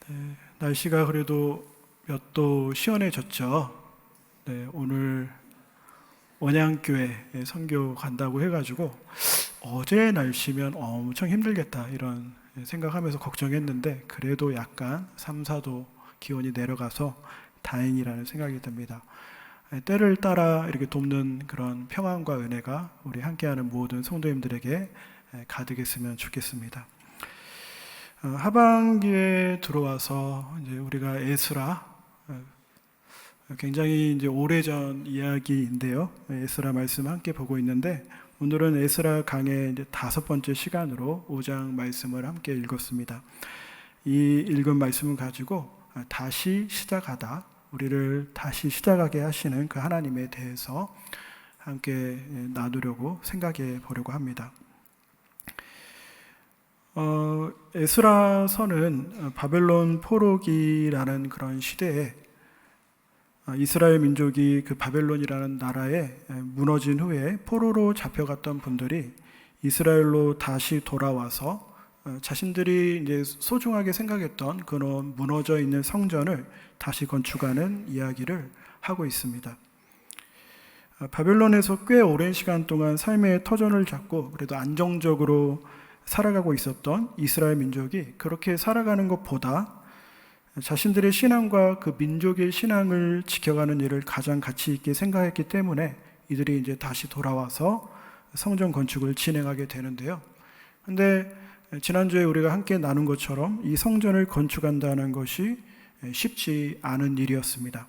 네, 날씨가 그래도 몇 도 시원해졌죠. 네, 오늘 원양교회 선교 간다고 해가지고 어제 날씨면 엄청 힘들겠다 이런 생각하면서 걱정했는데 그래도 약간 3, 4도 기온이 내려가서 다행이라는 생각이 듭니다. 때를 따라 이렇게 돕는 그런 평안과 은혜가 우리 함께하는 모든 성도님들에게 가득했으면 좋겠습니다. 하반기에 들어와서 이제 우리가 에스라 굉장히 이제 오래전 이야기인데요. 에스라 말씀 함께 보고 있는데 오늘은 에스라 강의 이제 5번째 시간으로 5장 말씀을 함께 읽었습니다. 이 읽은 말씀을 가지고 다시 시작하다, 우리를 다시 시작하게 하시는 그 하나님에 대해서 함께 나누려고 생각해 보려고 합니다. 에스라서는 바벨론 포로기라는 그런 시대에 이스라엘 민족이 그 바벨론이라는 나라에 무너진 후에 포로로 잡혀갔던 분들이 이스라엘로 다시 돌아와서 자신들이 이제 소중하게 생각했던 그런 무너져 있는 성전을 다시 건축하는 이야기를 하고 있습니다. 바벨론에서 꽤 오랜 시간 동안 삶의 터전을 잡고 그래도 안정적으로 살아가고 있었던 이스라엘 민족이 그렇게 살아가는 것보다 자신들의 신앙과 그 민족의 신앙을 지켜가는 일을 가장 가치 있게 생각했기 때문에 이들이 이제 다시 돌아와서 성전 건축을 진행하게 되는데요. 근데 지난주에 우리가 함께 나눈 것처럼 이 성전을 건축한다는 것이 쉽지 않은 일이었습니다.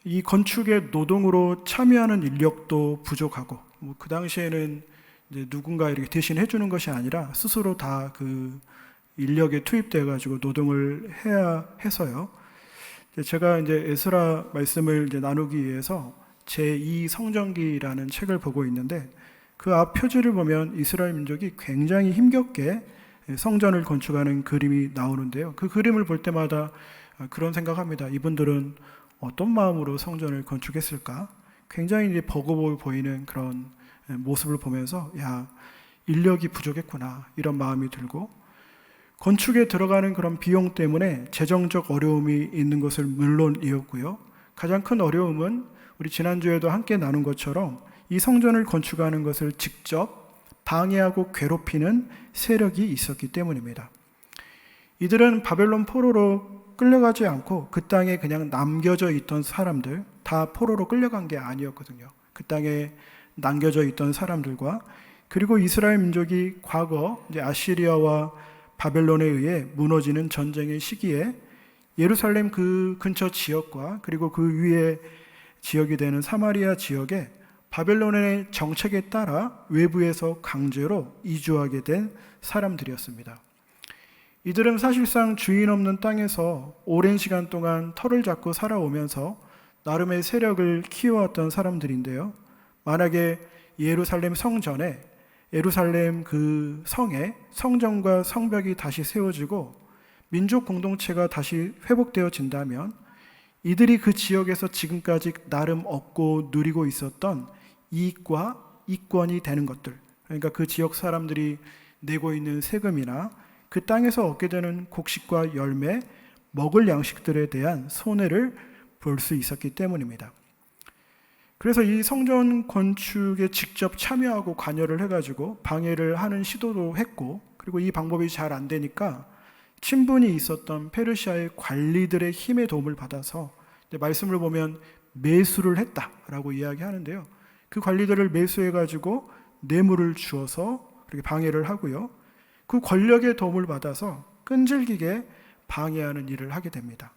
이 건축의 노동으로 참여하는 인력도 부족하고 그 당시에는 이제 누군가 이렇게 대신 해주는 것이 아니라 스스로 다 그 인력에 투입돼 가지고 노동을 해야 해서요. 제가 이제 에스라 말씀을 이제 나누기 위해서 제2 성전기라는 책을 보고 있는데 그 앞 표지를 보면 이스라엘 민족이 굉장히 힘겹게 성전을 건축하는 그림이 나오는데요. 그 그림을 볼 때마다 그런 생각합니다. 이분들은 어떤 마음으로 성전을 건축했을까? 굉장히 이제 버거워 보이는 그런 모습을 보면서 야, 인력이 부족했구나 이런 마음이 들고, 건축에 들어가는 그런 비용 때문에 재정적 어려움이 있는 것을 물론이었고요. 가장 큰 어려움은 우리 지난주에도 함께 나눈 것처럼 이 성전을 건축하는 것을 직접 방해하고 괴롭히는 세력이 있었기 때문입니다. 이들은 바벨론 포로로 끌려가지 않고 그 땅에 그냥 남겨져 있던 사람들, 다 포로로 끌려간 게 아니었거든요. 그 땅에 남겨져 있던 사람들과 그리고 이스라엘 민족이 과거 이제 아시리아와 바벨론에 의해 무너지는 전쟁의 시기에 예루살렘 그 근처 지역과 그리고 그 위에 지역이 되는 사마리아 지역에 바벨론의 정책에 따라 외부에서 강제로 이주하게 된 사람들이었습니다. 이들은 사실상 주인 없는 땅에서 오랜 시간 동안 터를 잡고 살아오면서 나름의 세력을 키워왔던 사람들인데요. 만약에 예루살렘 성전에, 예루살렘 그 성에 성전과 성벽이 다시 세워지고 민족 공동체가 다시 회복되어진다면 이들이 그 지역에서 지금까지 나름 얻고 누리고 있었던 이익과 이권이 되는 것들, 그러니까 그 지역 사람들이 내고 있는 세금이나 그 땅에서 얻게 되는 곡식과 열매, 먹을 양식들에 대한 손해를 볼 수 있었기 때문입니다. 그래서 이 성전 건축에 직접 참여하고 관여를 해가지고 방해를 하는 시도도 했고, 그리고 이 방법이 잘 안 되니까 친분이 있었던 페르시아의 관리들의 힘의 도움을 받아서 말씀을 보면 매수를 했다라고 이야기하는데요. 그 관리들을 매수해가지고 뇌물을 주어서 그렇게 방해를 하고요. 그 권력의 도움을 받아서 끈질기게 방해하는 일을 하게 됩니다.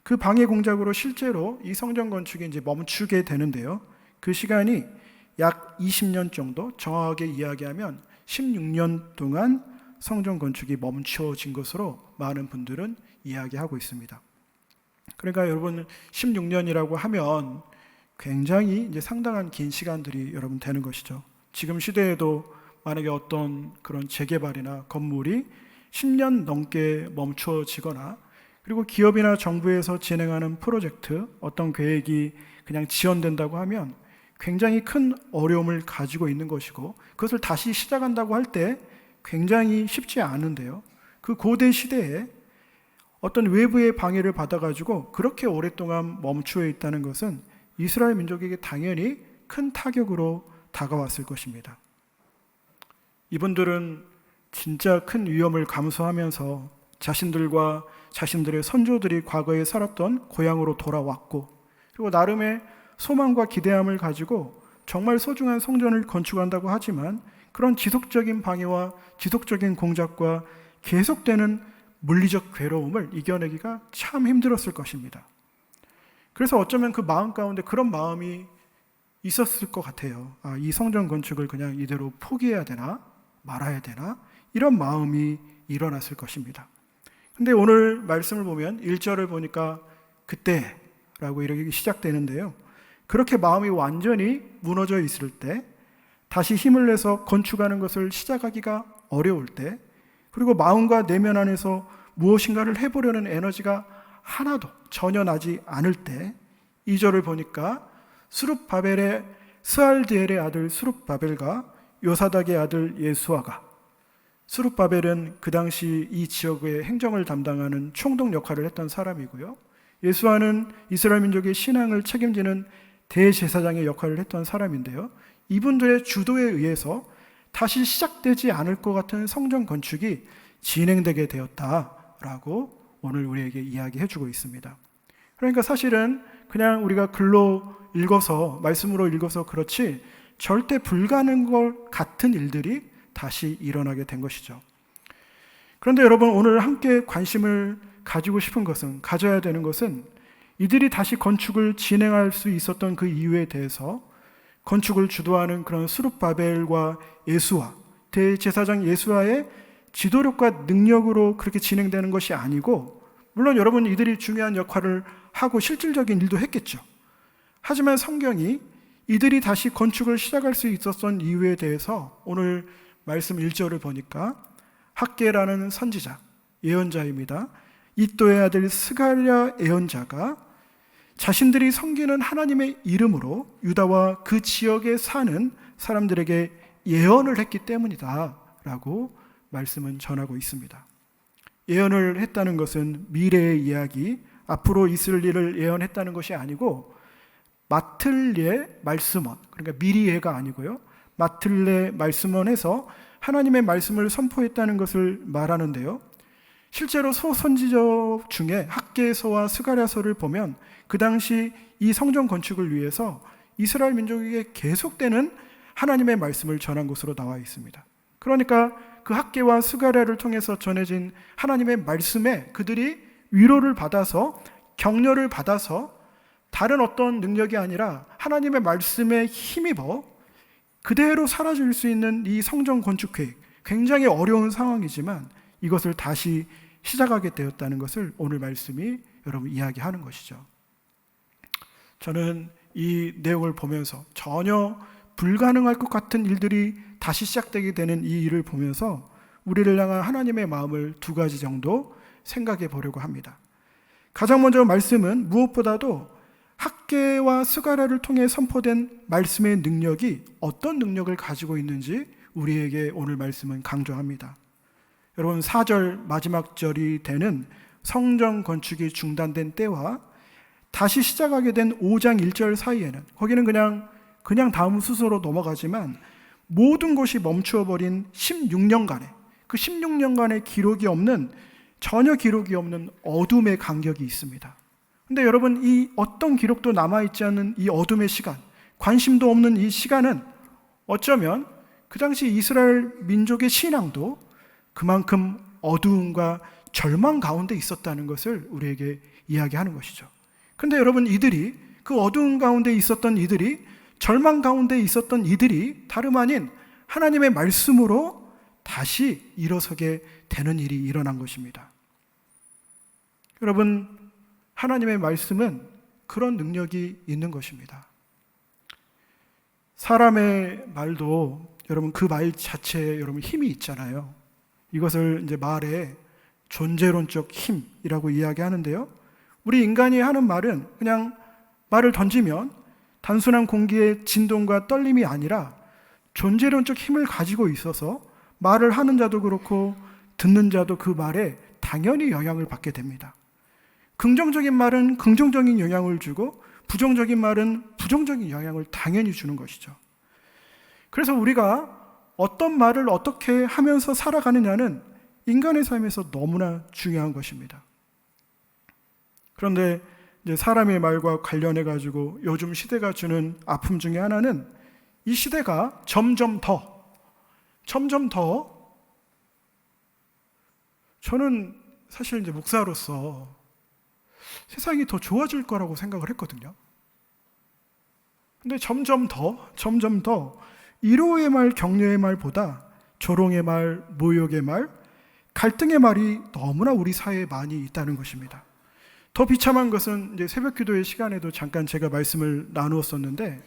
그 방해 공작으로 실제로 이 성전 건축이 이제 멈추게 되는데요. 그 시간이 약 20년 정도, 정확하게 이야기하면 16년 동안 성전 건축이 멈춰진 것으로 많은 분들은 이야기하고 있습니다. 그러니까 여러분 16년이라고 하면 굉장히 이제 상당한 긴 시간들이 여러분 되는 것이죠. 지금 시대에도 만약에 어떤 그런 재개발이나 건물이 10년 넘게 멈춰지거나 그리고 기업이나 정부에서 진행하는 프로젝트, 어떤 계획이 그냥 지연된다고 하면 굉장히 큰 어려움을 가지고 있는 것이고 그것을 다시 시작한다고 할 때 굉장히 쉽지 않은데요. 그 고대 시대에 어떤 외부의 방해를 받아가지고 그렇게 오랫동안 멈추어 있다는 것은 이스라엘 민족에게 당연히 큰 타격으로 다가왔을 것입니다. 이분들은 진짜 큰 위험을 감수하면서 자신들과 자신들의 선조들이 과거에 살았던 고향으로 돌아왔고, 그리고 나름의 소망과 기대함을 가지고 정말 소중한 성전을 건축한다고 하지만 그런 지속적인 방해와 지속적인 공작과 계속되는 물리적 괴로움을 이겨내기가 참 힘들었을 것입니다. 그래서 어쩌면 그 마음 가운데 그런 마음이 있었을 것 같아요. 이 성전 건축을 그냥 이대로 포기해야 되나 말아야 되나, 이런 마음이 일어났을 것입니다. 근데 오늘 말씀을 보면 1절을 보니까 그때라고 이렇게 시작되는데요, 그렇게 마음이 완전히 무너져 있을 때, 다시 힘을 내서 건축하는 것을 시작하기가 어려울 때, 그리고 마음과 내면 안에서 무엇인가를 해보려는 에너지가 하나도 전혀 나지 않을 때, 2절을 보니까 스룹바벨의 스알디엘의 아들 스룹바벨과 요사닥의 아들 예수아가, 스룹바벨은 그 당시 이 지역의 행정을 담당하는 총독 역할을 했던 사람이고요, 예수아는 이스라엘 민족의 신앙을 책임지는 대제사장의 역할을 했던 사람인데요, 이분들의 주도에 의해서 다시 시작되지 않을 것 같은 성전 건축이 진행되게 되었다라고 오늘 우리에게 이야기해 주고 있습니다. 그러니까 사실은 그냥 우리가 글로 읽어서, 말씀으로 읽어서 그렇지 절대 불가능한 것 같은 일들이 다시 일어나게 된 것이죠. 그런데 여러분, 오늘 함께 관심을 가지고 싶은 것은, 가져야 되는 것은, 이들이 다시 건축을 진행할 수 있었던 그 이유에 대해서 건축을 주도하는 그런 스룹바벨과 예수아, 대제사장 예수아의 지도력과 능력으로 그렇게 진행되는 것이 아니고, 물론 여러분 이들이 중요한 역할을 하고 실질적인 일도 했겠죠. 하지만 성경이 이들이 다시 건축을 시작할 수 있었던 이유에 대해서 오늘 말씀 1절을 보니까 학개라는 선지자, 예언자입니다. 이또의 아들 스가랴 예언자가 자신들이 섬기는 하나님의 이름으로 유다와 그 지역에 사는 사람들에게 예언을 했기 때문이다 라고 말씀은 전하고 있습니다. 예언을 했다는 것은 미래의 이야기, 앞으로 있을 일을 예언했다는 것이 아니고 마틀레 말씀원, 그러니까 미리예가 아니고요, 마틀레 말씀원에서 하나님의 말씀을 선포했다는 것을 말하는데요, 실제로 소선지자 중에 학개서와 스가랴서를 보면 그 당시 이 성전 건축을 위해서 이스라엘 민족에게 계속되는 하나님의 말씀을 전한 것으로 나와 있습니다. 그러니까 그 학개와 스가랴를 통해서 전해진 하나님의 말씀에 그들이 위로를 받아서, 격려를 받아서 다른 어떤 능력이 아니라 하나님의 말씀에 힘입어 그대로 사라질 수 있는 이 성전 건축 계획, 굉장히 어려운 상황이지만 이것을 다시 시작하게 되었다는 것을 오늘 말씀이 여러분 이야기하는 것이죠. 저는 이 내용을 보면서 전혀 불가능할 것 같은 일들이 다시 시작되게 되는 이 일을 보면서 우리를 향한 하나님의 마음을 두 가지 정도 생각해 보려고 합니다. 가장 먼저 말씀은 무엇보다도 학개와 스가랴를 통해 선포된 말씀의 능력이 어떤 능력을 가지고 있는지 우리에게 오늘 말씀은 강조합니다. 여러분, 4절 마지막 절이 되는 성전 건축이 중단된 때와 다시 시작하게 된 5장 1절 사이에는, 거기는 그냥 다음 순서로 넘어가지만 모든 것이 멈추어버린 16년간의, 그 16년간의 기록이 없는, 전혀 기록이 없는 어둠의 간격이 있습니다. 근데 여러분, 이 어떤 기록도 남아있지 않는 이 어둠의 시간, 관심도 없는 이 시간은 어쩌면 그 당시 이스라엘 민족의 신앙도 그만큼 어두움과 절망 가운데 있었다는 것을 우리에게 이야기하는 것이죠. 근데 여러분, 이들이, 그 어두움 가운데 있었던 이들이, 절망 가운데 있었던 이들이 다름 아닌 하나님의 말씀으로 다시 일어서게 되는 일이 일어난 것입니다. 여러분, 하나님의 말씀은 그런 능력이 있는 것입니다. 사람의 말도 여러분 그 말 자체에 여러분 힘이 있잖아요. 이것을 이제 말의 존재론적 힘이라고 이야기하는데요, 우리 인간이 하는 말은 그냥 말을 던지면 단순한 공기의 진동과 떨림이 아니라 존재론적 힘을 가지고 있어서 말을 하는 자도 그렇고 듣는 자도 그 말에 당연히 영향을 받게 됩니다. 긍정적인 말은 긍정적인 영향을 주고 부정적인 말은 부정적인 영향을 당연히 주는 것이죠. 그래서 우리가 어떤 말을 어떻게 하면서 살아가느냐는 인간의 삶에서 너무나 중요한 것입니다. 그런데 이제 사람의 말과 관련해 가지고 요즘 시대가 주는 아픔 중에 하나는 이 시대가 점점 더 저는 사실 이제 목사로서 세상이 더 좋아질 거라고 생각을 했거든요. 근데 점점 더 위로의 말, 격려의 말보다 조롱의 말, 모욕의 말, 갈등의 말이 너무나 우리 사회에 많이 있다는 것입니다. 더 비참한 것은 이제 새벽 기도의 시간에도 잠깐 제가 말씀을 나누었었는데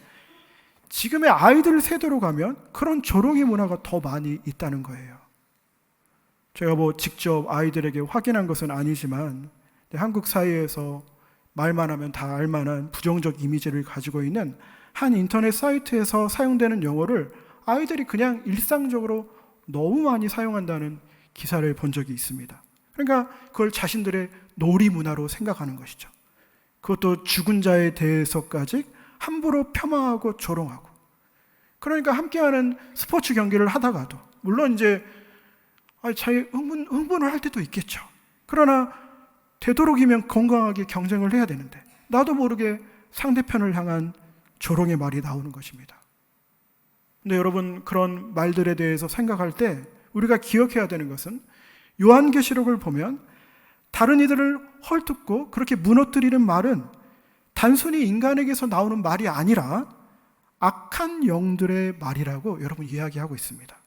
지금의 아이들 세대로 가면 그런 조롱의 문화가 더 많이 있다는 거예요. 제가 직접 아이들에게 확인한 것은 아니지만 한국 사회에서 말만 하면 다 알만한 부정적 이미지를 가지고 있는 한 인터넷 사이트에서 사용되는 용어를 아이들이 그냥 일상적으로 너무 많이 사용한다는 기사를 본 적이 있습니다. 그러니까 그걸 자신들의 놀이 문화로 생각하는 것이죠. 그것도 죽은 자에 대해서까지 함부로 폄하하고 조롱하고. 그러니까 함께하는 스포츠 경기를 하다가도 물론 이제 자기 흥분을 할 때도 있겠죠. 그러나 되도록이면 건강하게 경쟁을 해야 되는데 나도 모르게 상대편을 향한 조롱의 말이 나오는 것입니다. 근데 여러분, 그런 말들에 대해서 생각할 때 우리가 기억해야 되는 것은 요한계시록을 보면 다른 이들을 헐뜯고 그렇게 무너뜨리는 말은 단순히 인간에게서 나오는 말이 아니라 악한 영들의 말이라고 여러분 이야기하고 있습니다.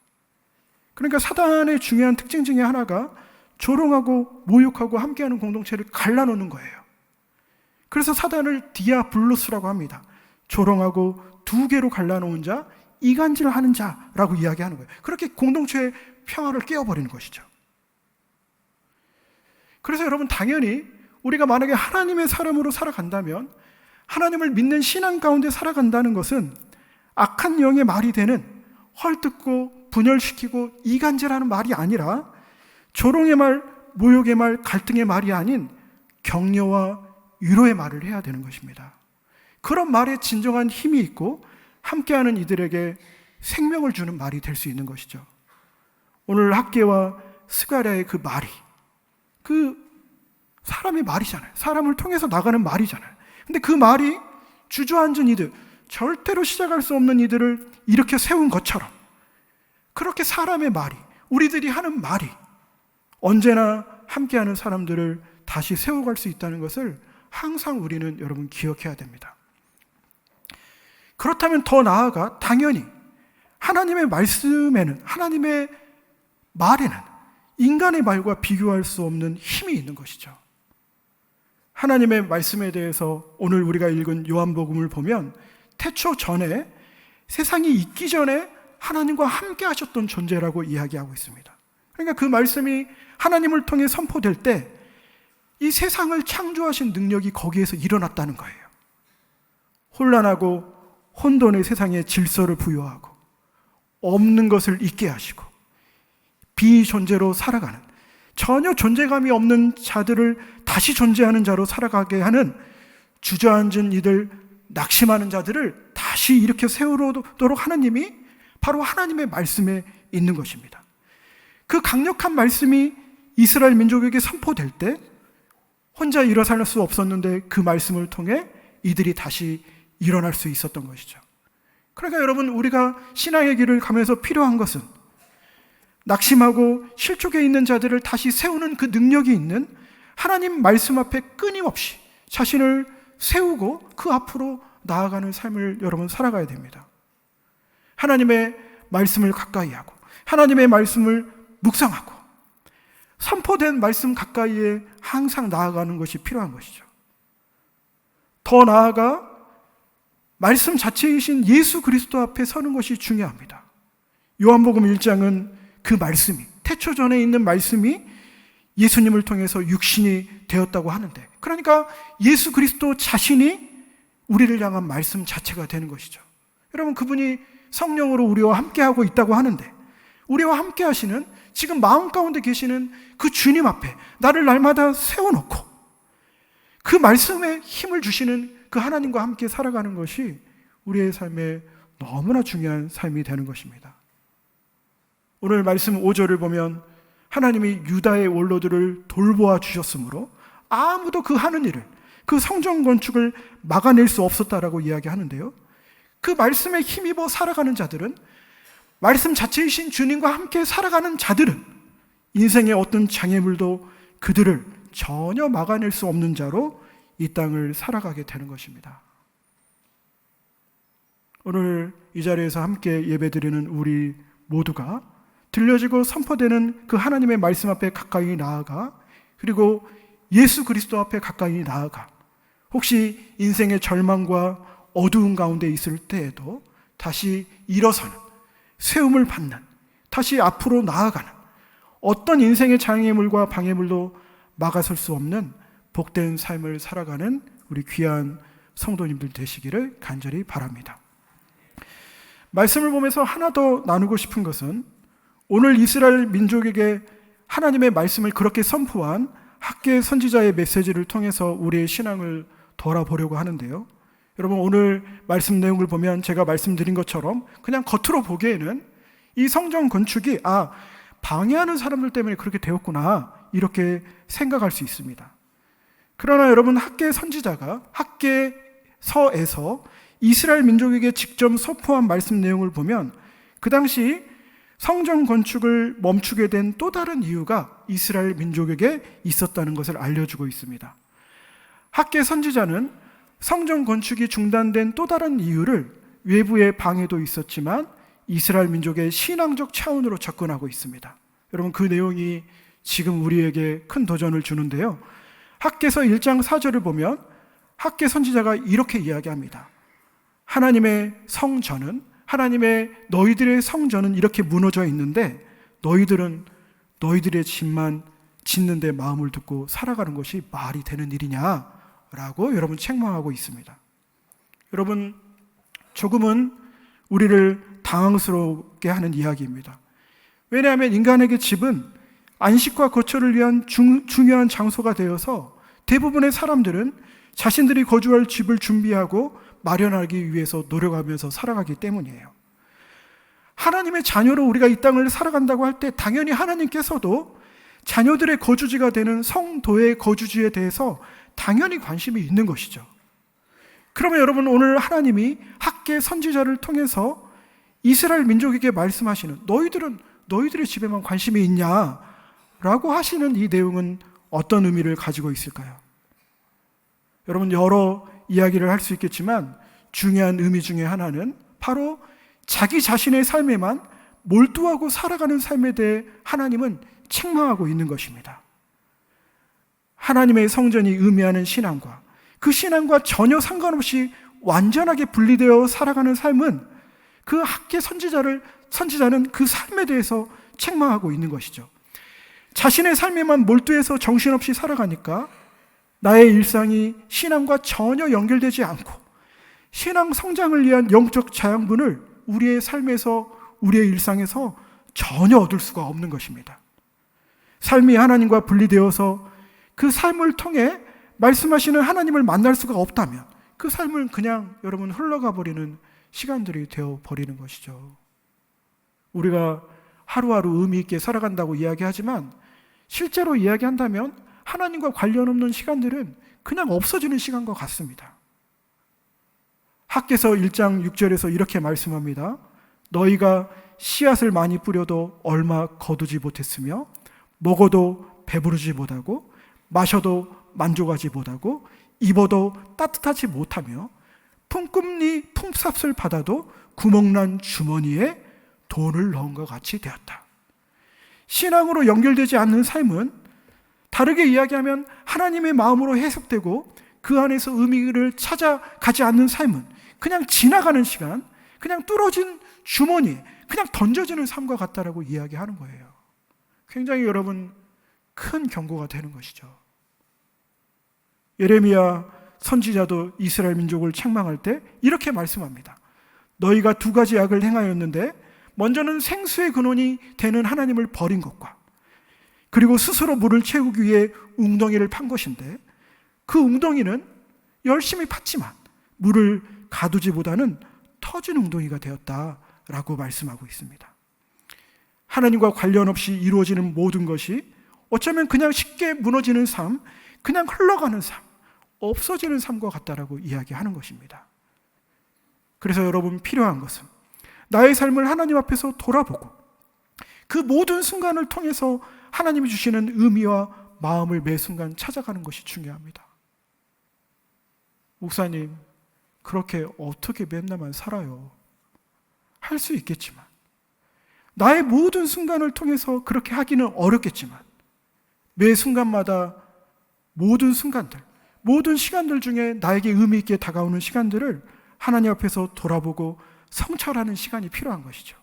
그러니까 사단의 중요한 특징 중에 하나가 조롱하고 모욕하고 함께하는 공동체를 갈라놓는 거예요. 그래서 사단을 디아블로스라고 합니다. 조롱하고 두 개로 갈라놓은 자, 이간질하는 자라고 이야기하는 거예요. 그렇게 공동체의 평화를 깨어버리는 것이죠. 그래서 여러분, 당연히 우리가 만약에 하나님의 사람으로 살아간다면, 하나님을 믿는 신앙 가운데 살아간다는 것은 악한 영의 말이 되는 헐뜯고 분열시키고 이간질하는 말이 아니라 조롱의 말, 모욕의 말, 갈등의 말이 아닌 격려와 위로의 말을 해야 되는 것입니다. 그런 말에 진정한 힘이 있고 함께하는 이들에게 생명을 주는 말이 될 수 있는 것이죠. 오늘 학계와 스가랴의 그 말이 그 사람의 말이잖아요. 사람을 통해서 나가는 말이잖아요. 근데 그 말이 주저앉은 이들, 절대로 시작할 수 없는 이들을 이렇게 세운 것처럼 그렇게 사람의 말이, 우리들이 하는 말이 언제나 함께하는 사람들을 다시 세워갈 수 있다는 것을 항상 우리는 여러분 기억해야 됩니다. 그렇다면 더 나아가 당연히 하나님의 말씀에는, 하나님의 말에는 인간의 말과 비교할 수 없는 힘이 있는 것이죠. 하나님의 말씀에 대해서 오늘 우리가 읽은 요한복음을 보면 태초 전에, 세상이 있기 전에 하나님과 함께 하셨던 존재라고 이야기하고 있습니다. 그러니까 그 말씀이 하나님을 통해 선포될 때 이 세상을 창조하신 능력이 거기에서 일어났다는 거예요. 혼란하고 혼돈의 세상에 질서를 부여하고 없는 것을 있게 하시고 비존재로 살아가는, 전혀 존재감이 없는 자들을 다시 존재하는 자로 살아가게 하는, 주저앉은 이들, 낙심하는 자들을 다시 이렇게 세우도록 하나님이 바로 하나님의 말씀에 있는 것입니다. 그 강력한 말씀이 이스라엘 민족에게 선포될 때 혼자 일어설 수 없었는데 그 말씀을 통해 이들이 다시 일어날 수 있었던 것이죠. 그러니까 여러분, 우리가 신앙의 길을 가면서 필요한 것은 낙심하고 실족해 있는 자들을 다시 세우는 그 능력이 있는 하나님 말씀 앞에 끊임없이 자신을 세우고 그 앞으로 나아가는 삶을 여러분 살아가야 됩니다. 하나님의 말씀을 가까이 하고 하나님의 말씀을 묵상하고 선포된 말씀 가까이에 항상 나아가는 것이 필요한 것이죠. 더 나아가 말씀 자체이신 예수 그리스도 앞에 서는 것이 중요합니다. 요한복음 1장은 그 말씀이, 태초 전에 있는 말씀이 예수님을 통해서 육신이 되었다고 하는데, 그러니까 예수 그리스도 자신이 우리를 향한 말씀 자체가 되는 것이죠. 여러분, 그분이 성령으로 우리와 함께하고 있다고 하는데 우리와 함께 하시는, 지금 마음 가운데 계시는 그 주님 앞에 나를 날마다 세워놓고 그 말씀에 힘을 주시는 그 하나님과 함께 살아가는 것이 우리의 삶에 너무나 중요한 삶이 되는 것입니다. 오늘 말씀 5절을 보면 하나님이 유다의 원로들을 돌보아 주셨으므로 아무도 그 하는 일을, 그 성전 건축을 막아낼 수 없었다라고 이야기하는데요, 그 말씀에 힘입어 살아가는 자들은, 말씀 자체이신 주님과 함께 살아가는 자들은 인생의 어떤 장애물도 그들을 전혀 막아낼 수 없는 자로 이 땅을 살아가게 되는 것입니다. 오늘 이 자리에서 함께 예배드리는 우리 모두가 들려지고 선포되는 그 하나님의 말씀 앞에 가까이 나아가, 그리고 예수 그리스도 앞에 가까이 나아가, 혹시 인생의 절망과 어두운 가운데 있을 때에도 다시 일어서는, 세움을 받는, 다시 앞으로 나아가는, 어떤 인생의 장애물과 방해물도 막아설 수 없는 복된 삶을 살아가는 우리 귀한 성도님들 되시기를 간절히 바랍니다. 말씀을 보면서 하나 더 나누고 싶은 것은, 오늘 이스라엘 민족에게 하나님의 말씀을 그렇게 선포한 학개 선지자의 메시지를 통해서 우리의 신앙을 돌아보려고 하는데요, 여러분, 오늘 말씀 내용을 보면 제가 말씀드린 것처럼 그냥 겉으로 보기에는 이 성전 건축이 방해하는 사람들 때문에 그렇게 되었구나, 이렇게 생각할 수 있습니다. 그러나 여러분, 학개 선지자가 학개서에서 이스라엘 민족에게 직접 선포한 말씀 내용을 보면 그 당시 성전 건축을 멈추게 된 또 다른 이유가 이스라엘 민족에게 있었다는 것을 알려주고 있습니다. 학개 선지자는 성전 건축이 중단된 또 다른 이유를 외부의 방해도 있었지만 이스라엘 민족의 신앙적 차원으로 접근하고 있습니다. 여러분, 그 내용이 지금 우리에게 큰 도전을 주는데요, 학개서 1장 4절을 보면 학개 선지자가 이렇게 이야기합니다. 하나님의 성전은, 하나님의 너희들의 성전은 이렇게 무너져 있는데 너희들은 너희들의 집만 짓는 데 마음을 두고 살아가는 것이 말이 되는 일이냐 라고 여러분 책망하고 있습니다. 여러분, 조금은 우리를 당황스럽게 하는 이야기입니다. 왜냐하면 인간에게 집은 안식과 거처를 위한 중요한 장소가 되어서 대부분의 사람들은 자신들이 거주할 집을 준비하고 마련하기 위해서 노력하면서 살아가기 때문이에요. 하나님의 자녀로 우리가 이 땅을 살아간다고 할 때 당연히 하나님께서도 자녀들의 거주지가 되는 성도의 거주지에 대해서 당연히 관심이 있는 것이죠. 그러면 여러분, 오늘 하나님이 학개 선지자를 통해서 이스라엘 민족에게 말씀하시는, 너희들은 너희들의 집에만 관심이 있냐 라고 하시는 이 내용은 어떤 의미를 가지고 있을까요? 여러분, 여러 이야기를 할 수 있겠지만 중요한 의미 중에 하나는 바로 자기 자신의 삶에만 몰두하고 살아가는 삶에 대해 하나님은 책망하고 있는 것입니다. 하나님의 성전이 의미하는 신앙과 그 신앙과 전혀 상관없이 완전하게 분리되어 살아가는 삶은 그 학개 선지자는 그 삶에 대해서 책망하고 있는 것이죠. 자신의 삶에만 몰두해서 정신없이 살아가니까 나의 일상이 신앙과 전혀 연결되지 않고 신앙 성장을 위한 영적 자양분을 우리의 삶에서, 우리의 일상에서 전혀 얻을 수가 없는 것입니다. 삶이 하나님과 분리되어서 그 삶을 통해 말씀하시는 하나님을 만날 수가 없다면 그 삶은 그냥 여러분 흘러가 버리는 시간들이 되어 버리는 것이죠. 우리가 하루하루 의미 있게 살아간다고 이야기하지만 실제로 이야기한다면 하나님과 관련 없는 시간들은 그냥 없어지는 시간과 같습니다. 학개서 1장 6절에서 이렇게 말씀합니다. 너희가 씨앗을 많이 뿌려도 얼마 거두지 못했으며 먹어도 배부르지 못하고 마셔도 만족하지 못하고 입어도 따뜻하지 못하며 품꾼이 품삯을 받아도 구멍난 주머니에 돈을 넣은 것 같이 되었다. 신앙으로 연결되지 않는 삶은, 다르게 이야기하면 하나님의 마음으로 해석되고 그 안에서 의미를 찾아가지 않는 삶은 그냥 지나가는 시간, 그냥 뚫어진 주머니, 그냥 던져지는 삶과 같다라고 이야기하는 거예요. 굉장히 여러분 큰 경고가 되는 것이죠. 예레미야 선지자도 이스라엘 민족을 책망할 때 이렇게 말씀합니다. 너희가 두 가지 악을 행하였는데 먼저는 생수의 근원이 되는 하나님을 버린 것과, 그리고 스스로 물을 채우기 위해 웅덩이를 판 것인데, 그 웅덩이는 열심히 팠지만 물을 가두지보다는 터진 웅덩이가 되었다라고 말씀하고 있습니다. 하나님과 관련 없이 이루어지는 모든 것이 어쩌면 그냥 쉽게 무너지는 삶, 그냥 흘러가는 삶, 없어지는 삶과 같다라고 이야기하는 것입니다. 그래서 여러분, 필요한 것은 나의 삶을 하나님 앞에서 돌아보고 그 모든 순간을 통해서 하나님이 주시는 의미와 마음을 매 순간 찾아가는 것이 중요합니다. 목사님, 그렇게 어떻게 맨날만 살아요? 할 수 있겠지만, 나의 모든 순간을 통해서 그렇게 하기는 어렵겠지만, 매 순간마다 모든 순간들, 모든 시간들 중에 나에게 의미 있게 다가오는 시간들을 하나님 앞에서 돌아보고 성찰하는 시간이 필요한 것이죠.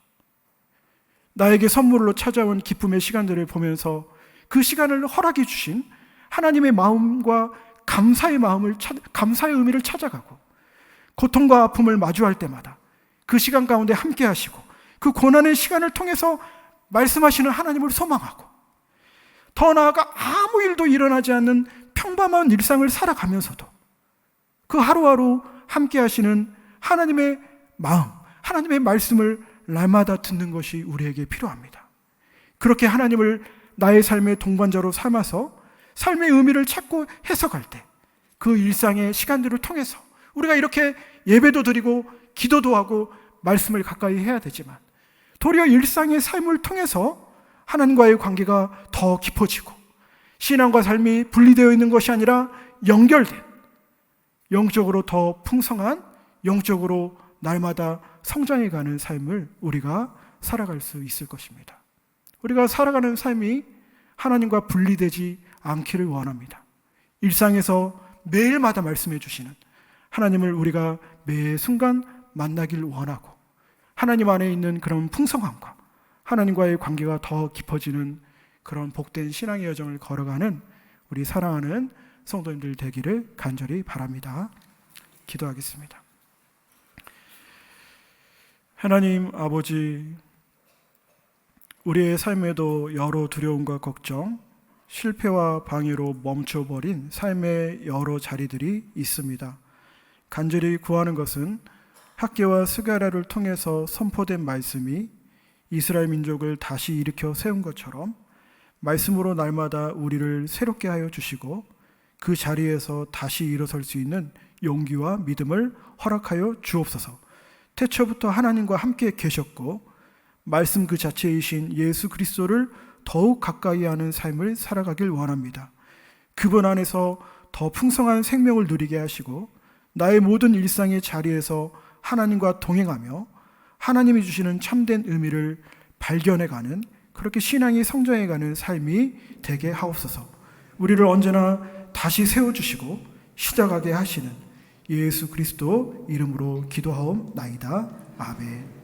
나에게 선물로 찾아온 기쁨의 시간들을 보면서 그 시간을 허락해 주신 하나님의 마음과 감사의 마음을, 감사의 의미를 찾아가고, 고통과 아픔을 마주할 때마다 그 시간 가운데 함께 하시고 그 고난의 시간을 통해서 말씀하시는 하나님을 소망하고, 더 나아가 아무 일도 일어나지 않는 평범한 일상을 살아가면서도 그 하루하루 함께 하시는 하나님의 마음, 하나님의 말씀을 날마다 듣는 것이 우리에게 필요합니다. 그렇게 하나님을 나의 삶의 동반자로 삼아서 삶의 의미를 찾고 해석할 때, 그 일상의 시간들을 통해서 우리가 이렇게 예배도 드리고 기도도 하고 말씀을 가까이 해야 되지만, 도리어 일상의 삶을 통해서 하나님과의 관계가 더 깊어지고, 신앙과 삶이 분리되어 있는 것이 아니라 연결된, 영적으로 더 풍성한, 영적으로 날마다 성장해가는 삶을 우리가 살아갈 수 있을 것입니다. 우리가 살아가는 삶이 하나님과 분리되지 않기를 원합니다. 일상에서 매일마다 말씀해 주시는 하나님을 우리가 매 순간 만나길 원하고, 하나님 안에 있는 그런 풍성함과 하나님과의 관계가 더 깊어지는 그런 복된 신앙의 여정을 걸어가는 우리 사랑하는 성도님들 되기를 간절히 바랍니다. 기도하겠습니다. 하나님 아버지, 우리의 삶에도 여러 두려움과 걱정, 실패와 방해로 멈춰버린 삶의 여러 자리들이 있습니다. 간절히 구하는 것은 학개와 스가랴를 통해서 선포된 말씀이 이스라엘 민족을 다시 일으켜 세운 것처럼 말씀으로 날마다 우리를 새롭게 하여 주시고, 그 자리에서 다시 일어설 수 있는 용기와 믿음을 허락하여 주옵소서. 태초부터 하나님과 함께 계셨고 말씀 그 자체이신 예수 그리스도를 더욱 가까이 하는 삶을 살아가길 원합니다. 그분 안에서 더 풍성한 생명을 누리게 하시고, 나의 모든 일상의 자리에서 하나님과 동행하며 하나님이 주시는 참된 의미를 발견해가는, 그렇게 신앙이 성장해가는 삶이 되게 하옵소서. 우리를 언제나 다시 세워주시고 시작하게 하시는 예수 그리스도 이름으로 기도하옵나이다. 아멘.